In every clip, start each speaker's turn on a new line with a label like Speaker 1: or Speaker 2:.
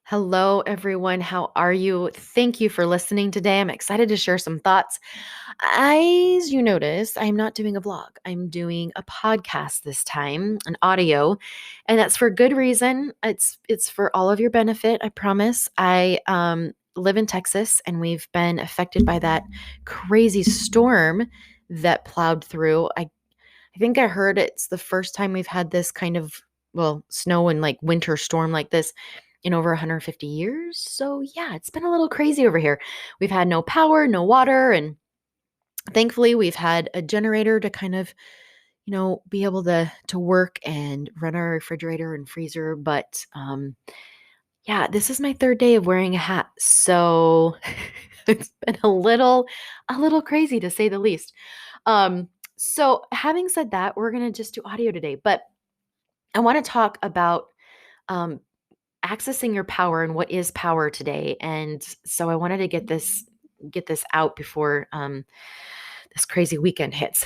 Speaker 1: Hello, everyone. How are you? Thank you for listening today. I'm excited to share some thoughts. As you notice, I'm not doing a vlog. I'm doing a podcast this time, an audio, and that's for good reason. It's for all of your benefit, I promise. I live in Texas and we've been affected by that crazy storm that plowed through. I think I heard it's the first time we've had this kind of, well, snow and like winter storm like this in over 150 years. So, yeah, it's been a little crazy over here. We've had no power, no water, and thankfully we've had a generator to kind of, be able to work and run our refrigerator and freezer, but yeah, this is my third day of wearing a hat. So, it's been a little crazy to say the least. So having said that, we're going to just do audio today, but I want to talk about um, accessing your power and what is power today. And so I wanted to get this out before this crazy weekend hits.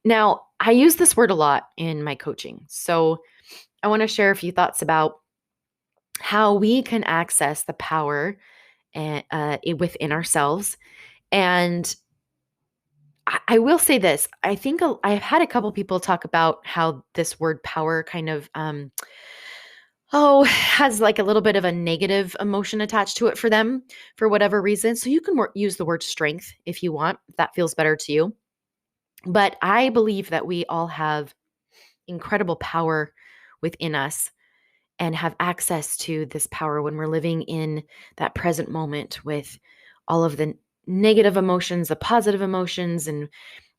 Speaker 1: Now, I use this word a lot in my coaching. So I want to share a few thoughts about how we can access the power within ourselves. And I will say this. I think I've had a couple people talk about how this word power kind of has like a little bit of a negative emotion attached to it for them for whatever reason. So you can use the word strength if you want, if that feels better to you. But I believe that we all have incredible power within us and have access to this power when we're living in that present moment with all of the negative emotions, the positive emotions,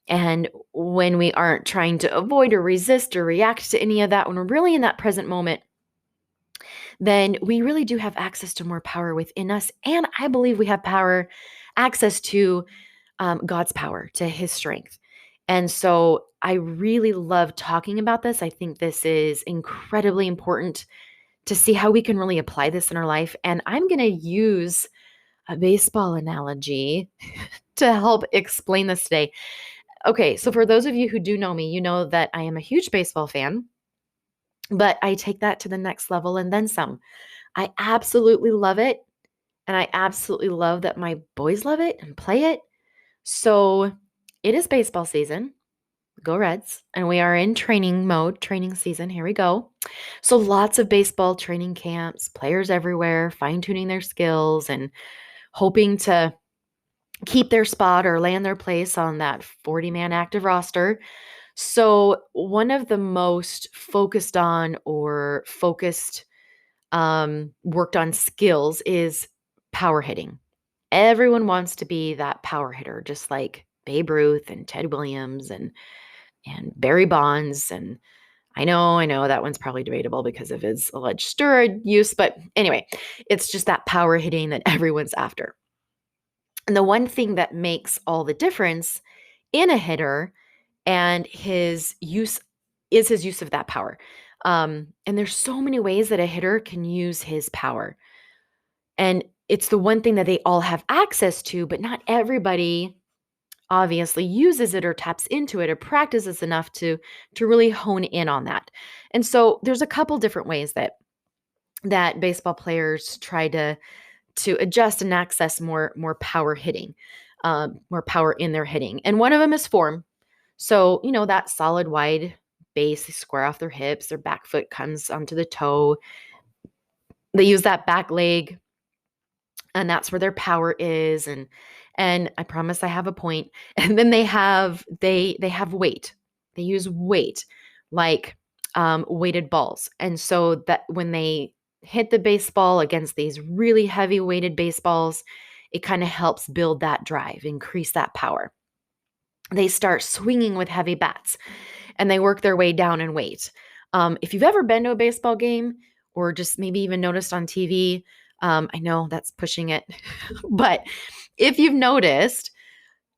Speaker 1: and when we aren't trying to avoid or resist or react to any of that, when we're really in that present moment, then we really do have access to more power within us. And I believe we have access to God's power, to his strength. And so I really love talking about this. I think this is incredibly important to see how we can really apply this in our life. And I'm going to use a baseball analogy to help explain this today. Okay, so for those of you who do know me, you know that I am a huge baseball fan, but I take that to the next level and then some. I absolutely love it. And I absolutely love that my boys love it and play it. So it is baseball season. Go Reds. And we are in training mode, training season. Here we go. So lots of baseball training camps, players everywhere, fine tuning their skills and hoping to keep their spot or land their place on that 40-man active roster. So one of the most focused on or focused worked on skills is power hitting. Everyone wants to be that power hitter, just like Babe Ruth and Ted Williams and Barry Bonds. And I know that one's probably debatable because of his alleged steroid use, but anyway, it's just that power hitting that everyone's after. And the one thing that makes all the difference in a hitter and his use is his use of that power. And there's so many ways that a hitter can use his power. And it's the one thing that they all have access to, but not everybody obviously uses it or taps into it or practices enough to really hone in on that. And so there's a couple different ways that baseball players try to adjust and access more power hitting, more power in their hitting. And one of them is form. So, that solid wide base, they square off their hips, their back foot comes onto the toe. They use that back leg, and that's where their power is. And I promise I have a point. And then they have weight. They use weight, like weighted balls. And so that when they hit the baseball against these really heavy weighted baseballs, it kind of helps build that drive, increase that power. They start swinging with heavy bats and they work their way down in weight. If you've ever been to a baseball game or just maybe even noticed on TV, I know that's pushing it, but if you've noticed,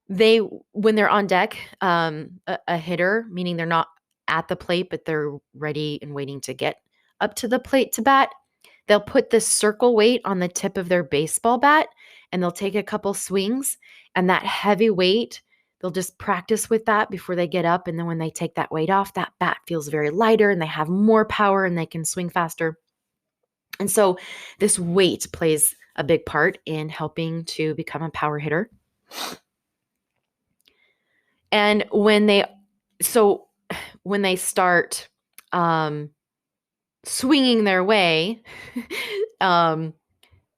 Speaker 1: when they're on deck, a hitter, meaning they're not at the plate, but they're ready and waiting to get up to the plate to bat, they'll put this circle weight on the tip of their baseball bat and they'll take a couple swings, and that heavy weight, they'll just practice with that before they get up. And then when they take that weight off, that bat feels very lighter and they have more power and they can swing faster. And so this weight plays a big part in helping to become a power hitter. And when they start swinging their way, um,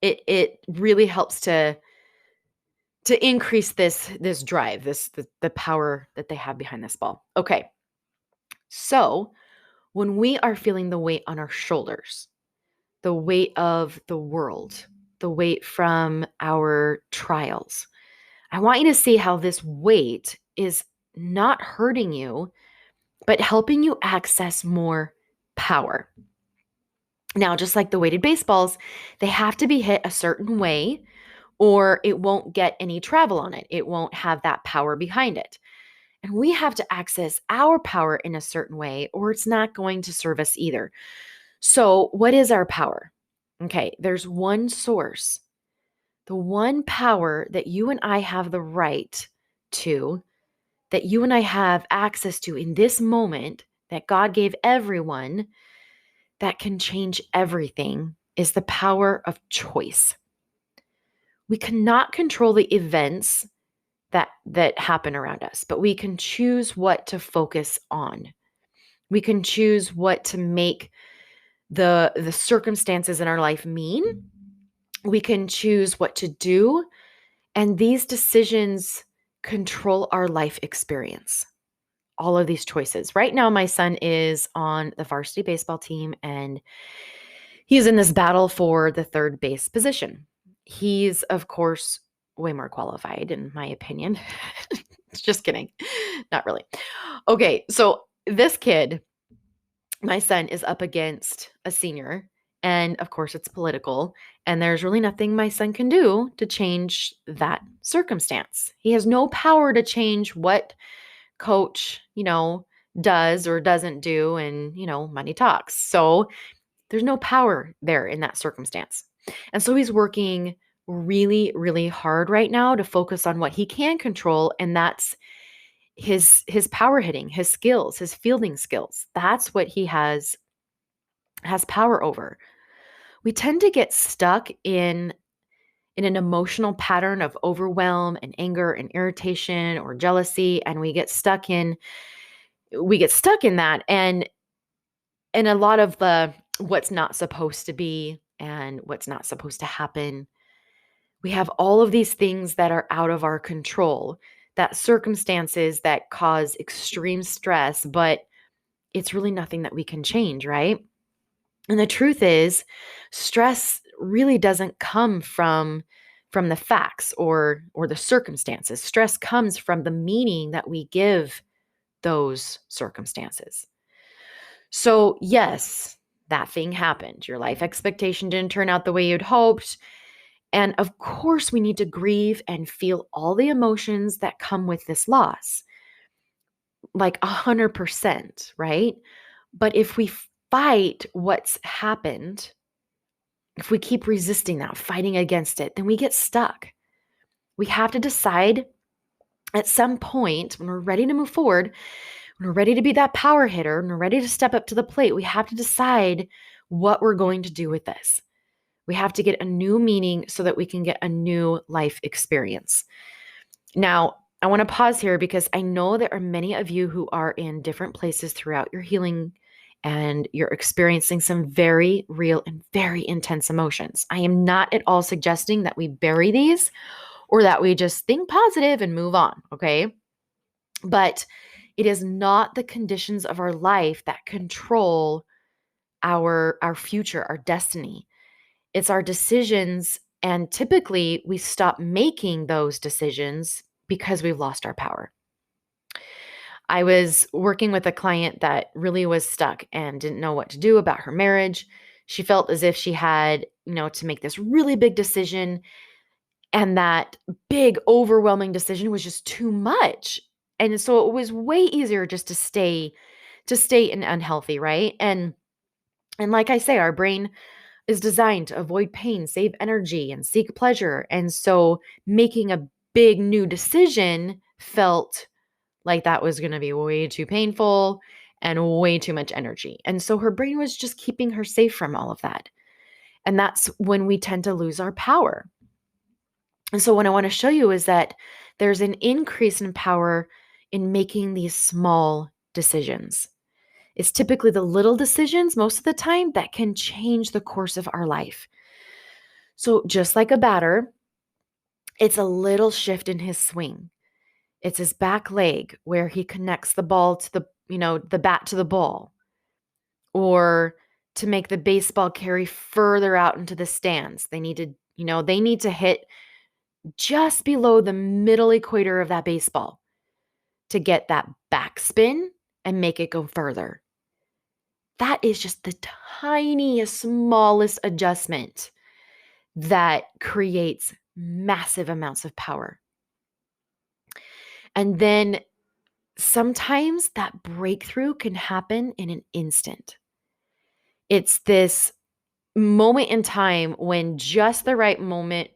Speaker 1: it really helps to increase this drive, the power that they have behind this ball. Okay, so when we are feeling the weight on our shoulders, the weight of the world, the weight from our trials, I want you to see how this weight is not hurting you, but helping you access more power. Now, just like the weighted baseballs, they have to be hit a certain way or it won't get any travel on it. It won't have that power behind it. And we have to access our power in a certain way or it's not going to serve us either. So, what is our power? Okay, there's one source, the one power that you and I have the right to, that you and I have access to in this moment, that God gave everyone, that can change everything, is the power of choice. We cannot control the events that happen around us, but we can choose what to focus on. We can choose what to make the circumstances in our life mean. We can choose what to do, and these decisions control our life experience. All of these choices. Right now, my son is on the varsity baseball team and he's in this battle for the third base position. He's, of course, way more qualified, in my opinion. Just kidding. Not really. Okay, so this kid, my son, is up against a senior, and of course, it's political, and there's really nothing my son can do to change that circumstance. He has no power to change what coach, does or doesn't do, and, money talks. So there's no power there in that circumstance. And so he's working really, really hard right now to focus on what he can control, and that's his power hitting, his skills, his fielding skills. That's what he has power over. We tend to get stuck in an emotional pattern of overwhelm and anger and irritation or jealousy, and we get stuck in that, and a lot of the what's not supposed to be and what's not supposed to happen. We have all of these things that are out of our control, that circumstances that cause extreme stress, but it's really nothing that we can change, right? And the truth is, stress really doesn't come from the facts or the circumstances. Stress comes from the meaning that we give those circumstances. So, yes, that thing happened. Your life expectation didn't turn out the way you'd hoped. And of course, we need to grieve and feel all the emotions that come with this loss, like 100%, right? But if we fight what's happened, if we keep resisting that, fighting against it, then we get stuck. We have to decide at some point when we're ready to move forward, when we're ready to be that power hitter, when we're ready to step up to the plate, we have to decide what we're going to do with this. We have to get a new meaning so that we can get a new life experience. Now, I want to pause here because I know there are many of you who are in different places throughout your healing and you're experiencing some very real and very intense emotions. I am not at all suggesting that we bury these or that we just think positive and move on, okay? But it is not the conditions of our life that control our future, our destiny. It's our decisions, and typically we stop making those decisions because we've lost our power. I was working with a client that really was stuck and didn't know what to do about her marriage. She felt as if she had, to make this really big decision, and that big, overwhelming decision was just too much. And so it was way easier just to stay in unhealthy, right? And like I say, our brain is designed to avoid pain, save energy, and seek pleasure. And so making a big new decision felt like that was going to be way too painful and way too much energy. And so her brain was just keeping her safe from all of that. And that's when we tend to lose our power. And so what I want to show you is that there's an increase in power in making these small decisions. It's typically the little decisions most of the time that can change the course of our life. So just like a batter, it's a little shift in his swing. It's his back leg where he connects the ball to the bat to the ball, or to make the baseball carry further out into the stands. They need to hit just below the middle equator of that baseball to get that backspin and make it go further. That is just the tiniest, smallest adjustment that creates massive amounts of power. And then sometimes that breakthrough can happen in an instant. It's this moment in time when just the right moment,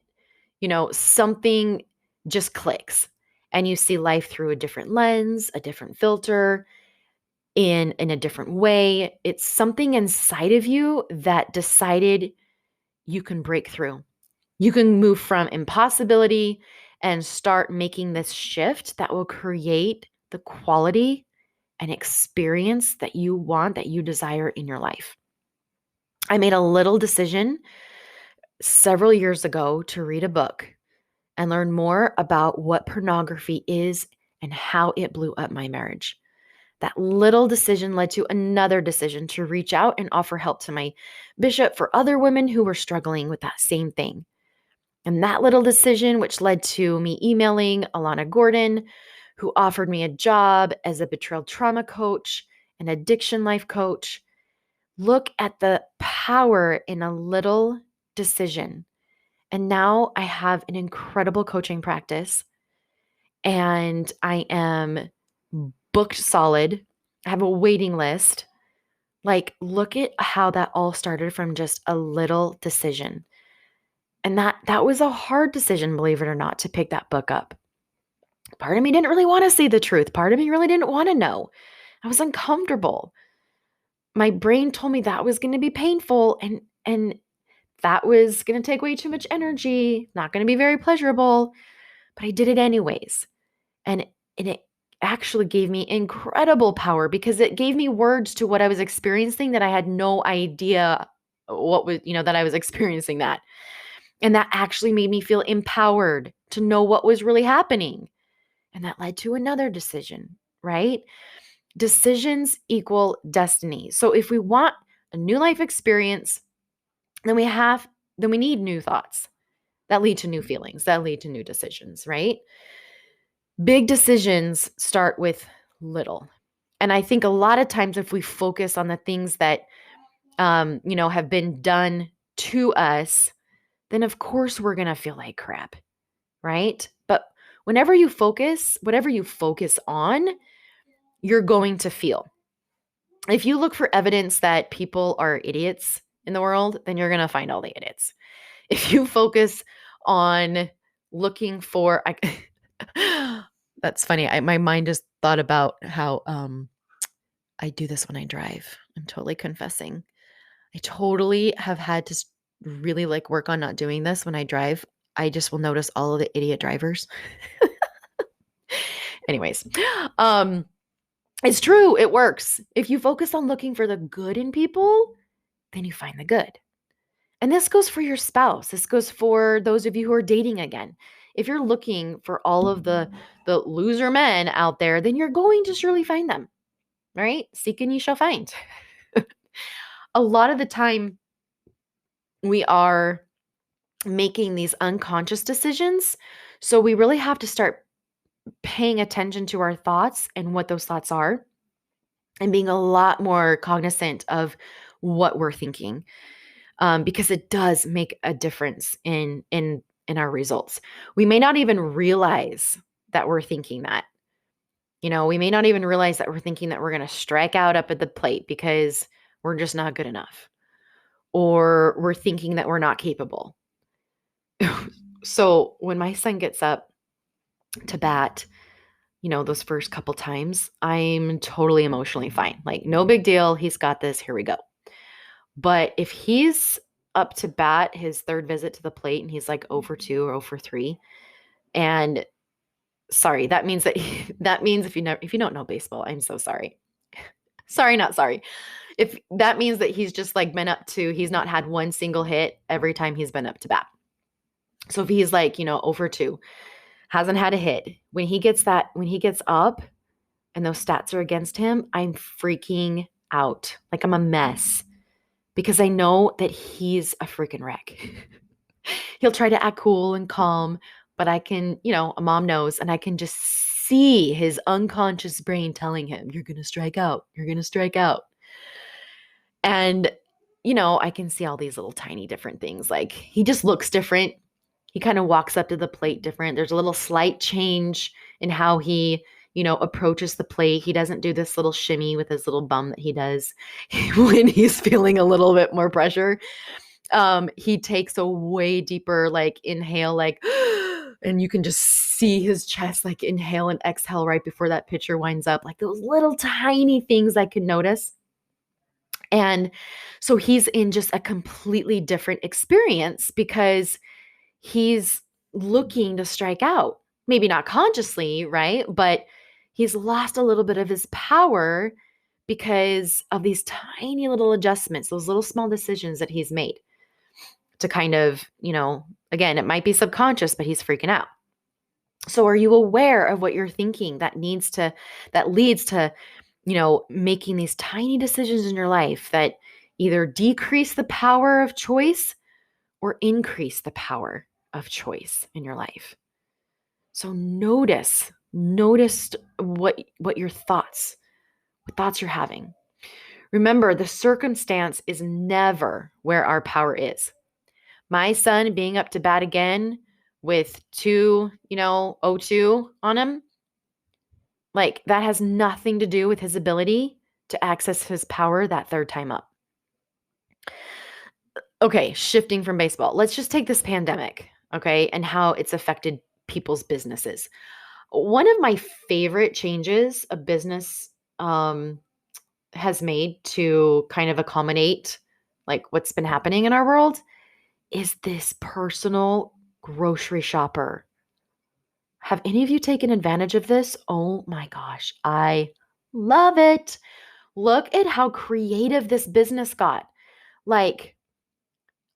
Speaker 1: something just clicks and you see life through a different lens, a different filter, in a different way. It's something inside of you that decided you can break through. You can move from impossibility and start making this shift that will create the quality and experience that you want, that you desire in your life. I made a little decision several years ago to read a book and learn more about what pornography is and how it blew up my marriage. That little decision led to another decision to reach out and offer help to my bishop for other women who were struggling with that same thing. And that little decision, which led to me emailing Alana Gordon, who offered me a job as a betrayal trauma coach, an addiction life coach. Look at the power in a little decision. And now I have an incredible coaching practice, and I am booked solid. I have a waiting list. Like, look at how that all started from just a little decision. And that was a hard decision, believe it or not, to pick that book up. Part of me didn't really want to see the truth. Part of me really didn't want to know. I was uncomfortable. My brain told me that was going to be painful, and that was going to take way too much energy, not going to be very pleasurable, but I did it anyways. And it actually gave me incredible power because it gave me words to what I was experiencing that I had no idea that I was experiencing that. And that actually made me feel empowered to know what was really happening. And that led to another decision, right? Decisions equal destiny. So if we want a new life experience, then we need new thoughts that lead to new feelings, that lead to new decisions, right? Big decisions start with little. And I think a lot of times if we focus on the things that have been done to us, then of course we're going to feel like crap, right? But whatever you focus on, you're going to feel. If you look for evidence that people are idiots in the world, then you're going to find all the idiots. If you focus on looking for, that's funny. My mind just thought about how I do this when I drive. I'm totally confessing. I totally have had to really work on not doing this when I drive. I just will notice all of the idiot drivers. Anyways, it's true. It works. If you focus on looking for the good in people, then you find the good. And this goes for your spouse. This goes for those of you who are dating again. If you're looking for all of the loser men out there, then you're going to surely find them, right? Seek and ye shall find. A lot of the time, we are making these unconscious decisions. So we really have to start paying attention to our thoughts and what those thoughts are, and being a lot more cognizant of what we're thinking, because it does make a difference in our results. We may not even realize that we're thinking that. We may not even realize that we're thinking that we're going to strike out up at the plate because we're just not good enough, or we're thinking that we're not capable. So when my son gets up to bat, those first couple times, I'm totally emotionally fine. Like, no big deal. He's got this. Here we go. But if he's up to bat his third visit to the plate, and he's like 0 for 2 or 0 for 3. And sorry, that means that that means if you don't know baseball, I'm so sorry. Sorry, not sorry. If that means that he's just like been up to, he's not had one single hit every time he's been up to bat. So if he's like, 0 for 2, hasn't had a hit, when he gets up and those stats are against him, I'm freaking out. Like I'm a mess because I know that he's a freaking wreck. He'll try to act cool and calm, but I can, a mom knows, and I can just see his unconscious brain telling him, you're going to strike out. You're going to strike out. And, I can see all these little tiny different things. Like he just looks different. He kind of walks up to the plate different. There's a little slight change in how he, approaches the plate. He doesn't do this little shimmy with his little bum that he does when he's feeling a little bit more pressure. He takes a way deeper, like inhale, like, and you can just see his chest, like inhale and exhale right before that pitcher winds up, like those little tiny things I could notice. And so he's in just a completely different experience because he's looking to strike out. Maybe not consciously, right? But he's lost a little bit of his power because of these tiny little adjustments, those little small decisions that he's made to kind of, again, it might be subconscious, but he's freaking out. So are you aware of what you're thinking that leads to, making these tiny decisions in your life that either decrease the power of choice or increase the power of choice in your life? So notice what your thoughts, what thoughts you're having. Remember, the circumstance is never where our power is. My son being up to bat again with 2-0-2 on him, like that has nothing to do with his ability to access his power that third time up. Okay, shifting from baseball. Let's just take this pandemic, okay, and how it's affected people's businesses. One of my favorite changes a business has made to kind of accommodate like what's been happening in our world is this personal grocery shopper. Have any of you taken advantage of this? Oh my gosh, I love it. Look at how creative this business got. Like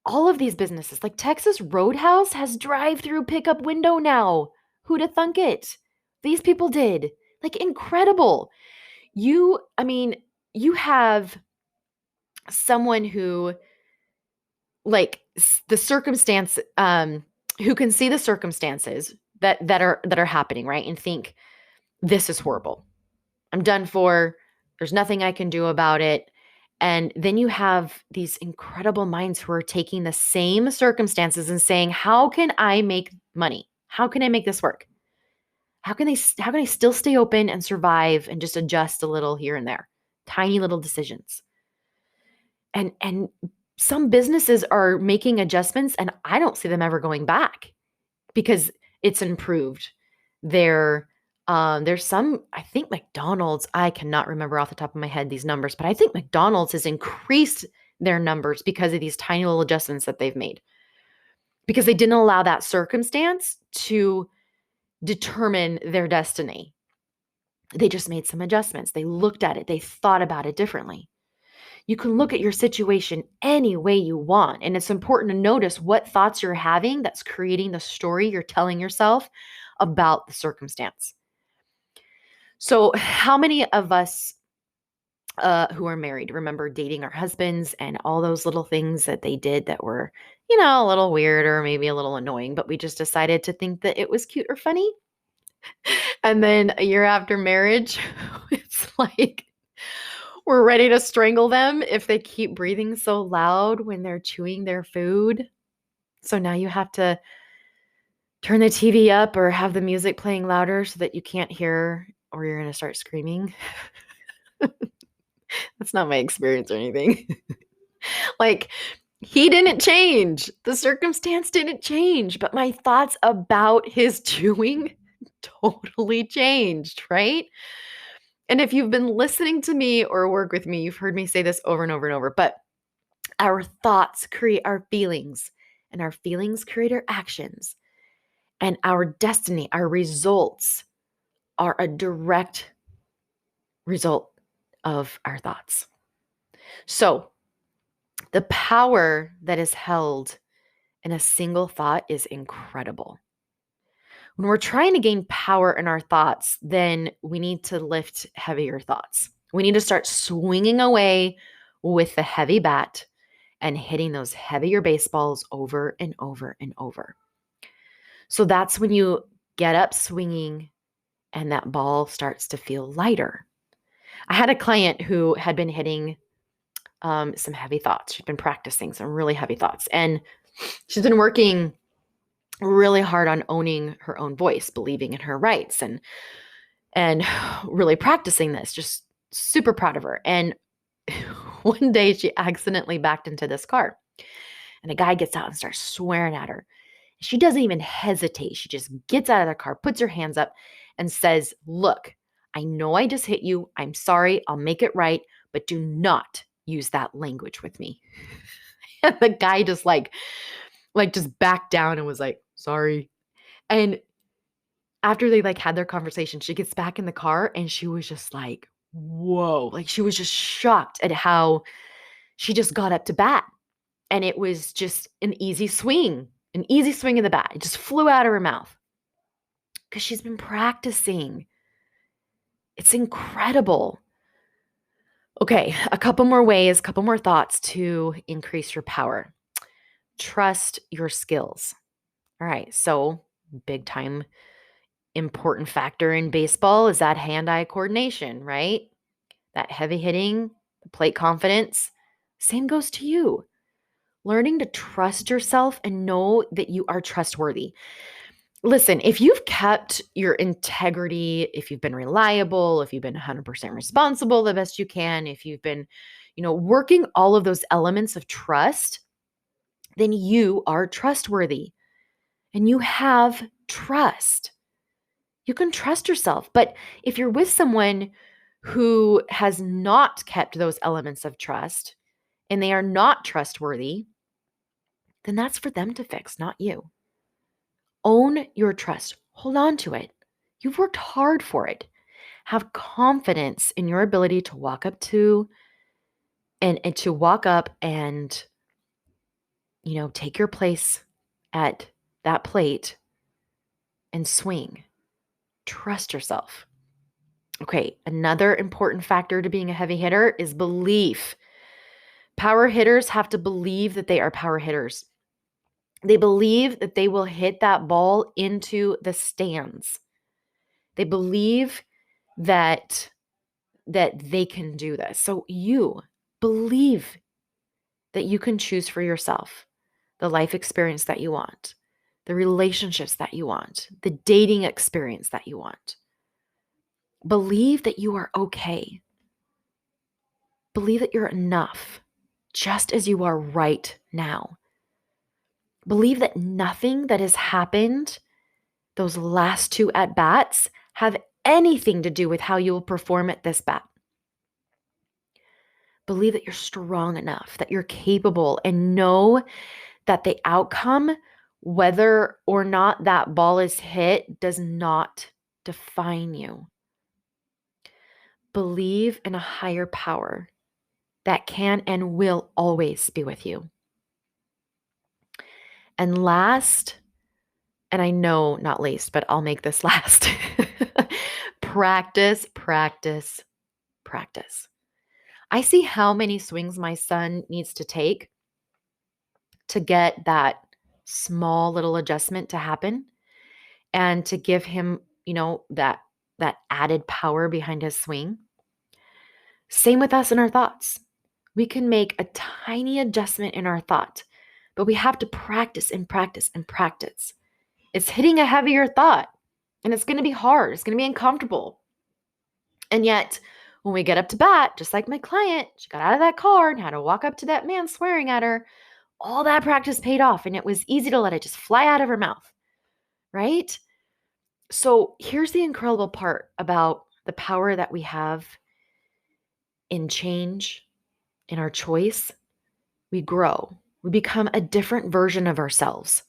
Speaker 1: all of these businesses, like Texas Roadhouse has drive-through pickup window now. Who'd have thunk it? These people did. Like incredible. You have someone who like the circumstance, who can see the circumstances that are happening, right? And think, this is horrible. I'm done for. There's nothing I can do about it. And then you have these incredible minds who are taking the same circumstances and saying, how can I make money? How can I make this work? How can I still stay open and survive and just adjust a little here and there? Tiny little decisions. And some businesses are making adjustments and I don't see them ever going back because it's improved. There's some, I think McDonald's, I cannot remember off the top of my head these numbers, but I think McDonald's has increased their numbers because of these tiny little adjustments that they've made. Because they didn't allow that circumstance to determine their destiny. They just made some adjustments. They looked at it. They thought about it differently. You can look at your situation any way you want. And it's important to notice what thoughts you're having that's creating the story you're telling yourself about the circumstance. So how many of us who are married remember dating our husbands and all those little things that they did that were, a little weird or maybe a little annoying, but we just decided to think that it was cute or funny? And then a year after marriage, it's like we're ready to strangle them if they keep breathing so loud when they're chewing their food. So now you have to turn the TV up or have the music playing louder so that you can't hear or you're going to start screaming. That's not my experience or anything. Like, he didn't change. The circumstance didn't change, but my thoughts about his chewing totally changed, right? And if you've been listening to me or work with me, you've heard me say this over and over and over, but Our thoughts create our feelings, and our feelings create our actions. And our destiny, our results are a direct result of our thoughts. So, the power that is held in a single thought is incredible. When we're trying to gain power in our thoughts, then we need to lift heavier thoughts. We need to start swinging away with the heavy bat and hitting those heavier baseballs over and over and over. So that's when you get up swinging and that ball starts to feel lighter. I had a client who had been hitting some heavy thoughts. She'd been practicing some really heavy thoughts, and she's been working really hard on owning her own voice, believing in her rights, and really practicing this. Just super proud of her. And one day she accidentally backed into this car, and a guy gets out and starts swearing at her. She doesn't even hesitate. She just gets out of the car, puts her hands up, and says, "Look, I know I just hit you. I'm sorry. I'll make it right, but do not use that language with me." And the guy just just backed down and was like, "Sorry." And after they had their conversation, she gets back in the car and she was just like, whoa. She was just shocked at how she just got up to bat. And it was just an easy swing of the bat. It just flew out of her mouth because she's been practicing. It's incredible. Okay, a couple more ways, couple more thoughts to increase your power. Trust your skills. All right, so big time important factor in baseball is that hand-eye coordination, right? That heavy hitting, the plate confidence. Same goes to you. Learning to trust yourself and know that you are trustworthy. Listen, if you've kept your integrity, if you've been reliable, if you've been 100% responsible the best you can, if you've been, working all of those elements of trust, then you are trustworthy and you have trust. You can trust yourself. But if you're with someone who has not kept those elements of trust and they are not trustworthy, then that's for them to fix, not you. Own your trust. Hold on to it. You've worked hard for it. Have confidence in your ability to walk up and take your place at that plate and swing. Trust yourself. Okay, another important factor to being a heavy hitter is belief. Power hitters have to believe that they are power hitters. They believe that they will hit that ball into the stands. They believe that they can do this. So you believe that you can choose for yourself the life experience that you want, the relationships that you want, the dating experience that you want. Believe that you are okay. Believe that you're enough, just as you are right now. Believe that nothing that has happened those last two at-bats have anything to do with how you will perform at this bat. Believe that you're strong enough, that you're capable, and know that the outcome, whether or not that ball is hit, does not define you. Believe in a higher power that can and will always be with you. And last, and I know not least, but I'll make this last, practice, practice, practice. I see how many swings my son needs to take to get that small little adjustment to happen and to give him, that added power behind his swing. Same with us and our thoughts. We can make a tiny adjustment in our thought, but we have to practice and practice and practice. It's hitting a heavier thought, and it's going to be hard. It's going to be uncomfortable. And yet, when we get up to bat, just like my client, she got out of that car and had to walk up to that man swearing at her. All that practice paid off, and it was easy to let it just fly out of her mouth, right? So here's the incredible part about the power that we have in change, in our choice. we grow, we become a different version of ourselves.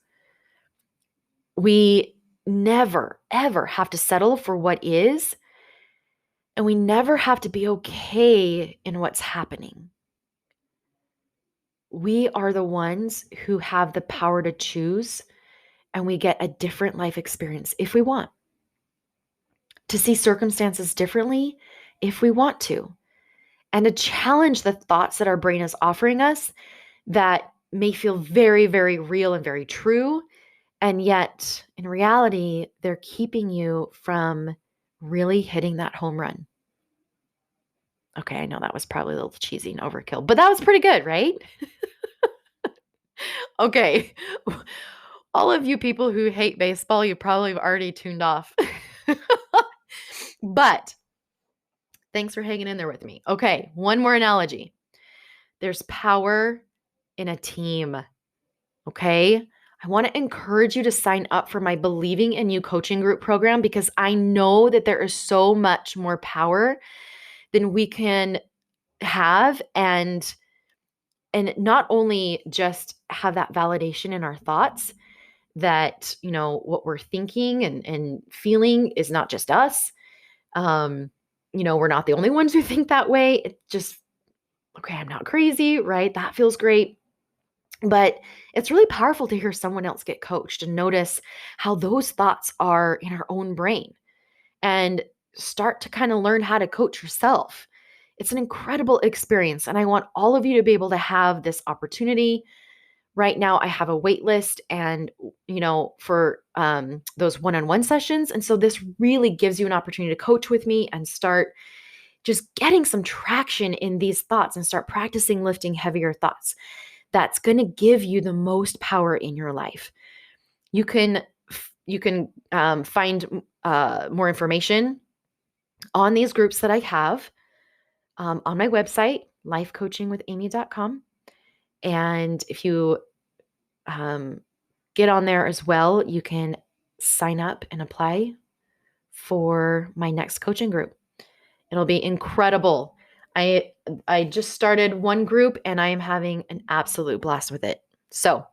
Speaker 1: We never, ever have to settle for what is, and we never have to be okay in what's happening. We are the ones who have the power to choose, and we get a different life experience if we want, to see circumstances differently if we want to, and to challenge the thoughts that our brain is offering us that may feel very, very real and very true. And yet, in reality, they're keeping you from really hitting that home run. Okay, I know that was probably a little cheesy and overkill, but that was pretty good, right? Okay. All of you people who hate baseball, you probably have already tuned off. But thanks for hanging in there with me. Okay, one more analogy. There's power in a team. Okay. I want to encourage you to sign up for my Believing in You coaching group program, because I know that there is so much more power than we can have, and not only just have that validation in our thoughts that, what we're thinking and feeling is not just us. Um, we're not the only ones who think that way. It just, okay, I'm not crazy, right? That feels great. But it's really powerful to hear someone else get coached and notice how those thoughts are in our own brain, and start to kind of learn how to coach yourself. It's an incredible experience, and I want all of you to be able to have this opportunity. Right now, I have a wait list, and for those one-on-one sessions, and so this really gives you an opportunity to coach with me and start just getting some traction in these thoughts and start practicing lifting heavier thoughts. That's going to give you the most power in your life. You can find more information on these groups that I have on my website, lifecoachingwithamie.com. And if you get on there as well, you can sign up and apply for my next coaching group. It'll be incredible. I just started one group and I am having an absolute blast with it. So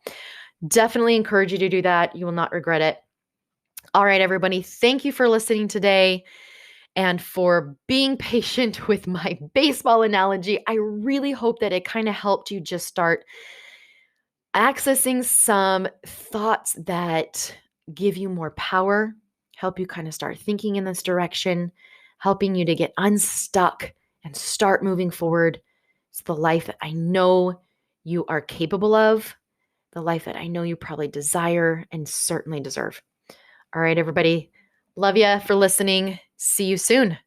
Speaker 1: definitely encourage you to do that. You will not regret it. All right, everybody. Thank you for listening today and for being patient with my baseball analogy. I really hope that it kind of helped you just start accessing some thoughts that give you more power, help you kind of start thinking in this direction, helping you to get unstuck and start moving forward. It's the life that I know you are capable of, the life that I know you probably desire and certainly deserve. All right, everybody. Love you for listening. See you soon.